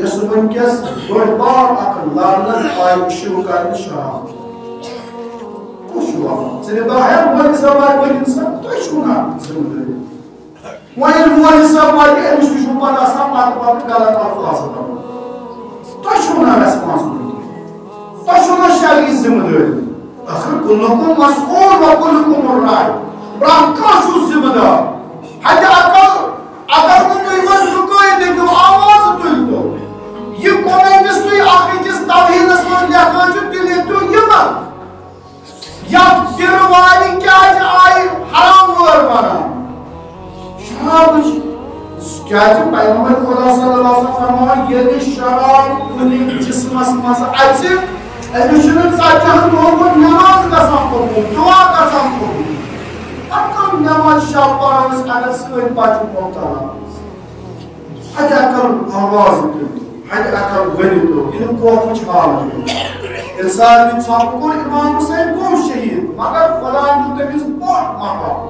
یس ونکس بڑ بار اکھ لعنت آئی شروع کرنے شراب کس ژٕ ہے مول صاحب ورن سا تُہۍ چھُو نا ذمہ دٲری وۄنۍ مول صاحب واتہِ أمِس تہِ چھُو پتہٕ آسان پتہٕ غلط الفاظ کرُن تُہۍ چھُو نا ریسپانسبلٹی تۄہہِ چھُو نا شرعی ذمہ دٲری آخر کُلُکُم مسئول و کُلُکُم راعٍ پرٛٮ۪تھ کانٛہہ چھُ ذمہ دار حتہِ اگر نہٕ تُہۍ وۄنۍ رُکٲیِتھ ہیٚکِو آواز تُلۍتو یہ کومنٹس تُہۍ اکھ أکِس توہیٖنس منٛز لیکھان چھِو تہِ لیکھِو یِمن یتھ دِنہٕ والہِ کیٛازِ آیہِ حرام وٲر بناونہٕ شرابٕچ کیٛازِ پیغمبر خدا صلی اللہ علیہ وسلم فرماوان ییٚلہِ شراب کُنہِ جسمس منٛز اژِ أمِس چھُنہٕ 40 دۄہن پتہٕ نٮ۪ماز گژھان قبوٗل دُعا گژھان قبوٗل پتہٕ کم نٮ۪ماز شب پرو أسۍ اگر سٲنۍ بچہِ مُبتلا حتہِ اکل آواز تُلِتھ حتہِ اکل ؤنِتھ یِم خوفٕچ حالت ییٚلہِ سارنٕے ژھۄپہٕ کوٚر امام حُسین گوٚو شہیٖد مگر خۄداین دیُت تٔمِس بوٚڑ مقام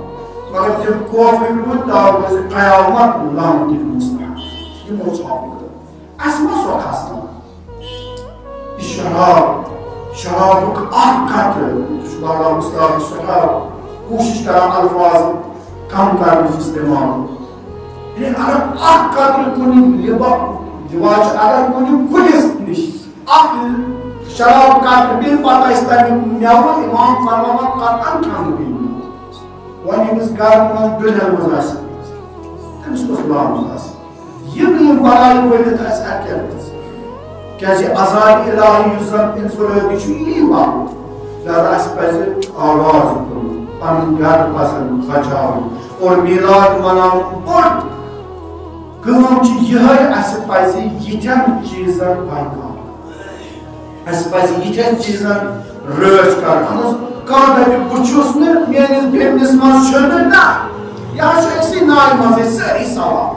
مگر تِم خوفٕکۍ روٗدۍ تاو ٲسۍ قیامت لعنت مستحق یِمو ژھۄپہٕ کٔر اَسہِ ما سۄ کھسان یہِ شرابُک اکھ قطرٕ یہِ چھُ بڑا مُستاق سٮ۪ٹھاہ کوٗشِش کران الفاظ کم کرنٕچ استعمال یعنی اگر اکھ قطرٕ کُنہِ دِوان چھِ اگر کُنہِ کُلِس نِش اکھ شراب قطرٕ بیٚیہِ پتہٕ آسہِ تمیُک مٮ۪وٕ امام فرماوان قطعاً کھٮ۪نہٕ بیٚیہِ وۄنۍ ییٚمِس گرٕ منٛز دُنیا منٛز آسہِ تٔمِس کۄس لعنت آسہِ یِم بلاے ؤلِتھ آسہِ اَتہِ کیٛاہ گژھِ کیٛازِ عذاب الہی یُس زن انفرٲدی چھُ یی واتُن لہذا اَسہِ پزِ آواز تُلُن پنُن گرٕ پزن بچاوُن اور میلاد مناوُن بوٚڑ کٲم چھِ یِہے اَسہِ پزِ یِتھٮ۪ن چیٖزن برقرار اَسہِ پزِ یِتھٮ۪ن چیٖزن رٲچھ کرٕنۍ کانٛہہ دپہِ بہٕ چھُس نہٕ میٲنِس بیٚنِس منٛز چھُنہٕ نہ یہِ حظ چھُ أکسٕے نالہِ منٛزٕے سٲری سوال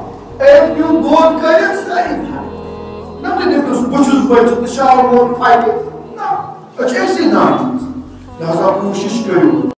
أمۍ نیوٗ دۄد کٔرِتھ سٲری نہ تُہۍ دٔپِوس بہٕ چھُس بٔچِتھ تہٕ شال وول پھٹہِ نہ أسۍ چھِ أکسٕے نالہِ منٛز لہذا کوٗشِش کٔرِو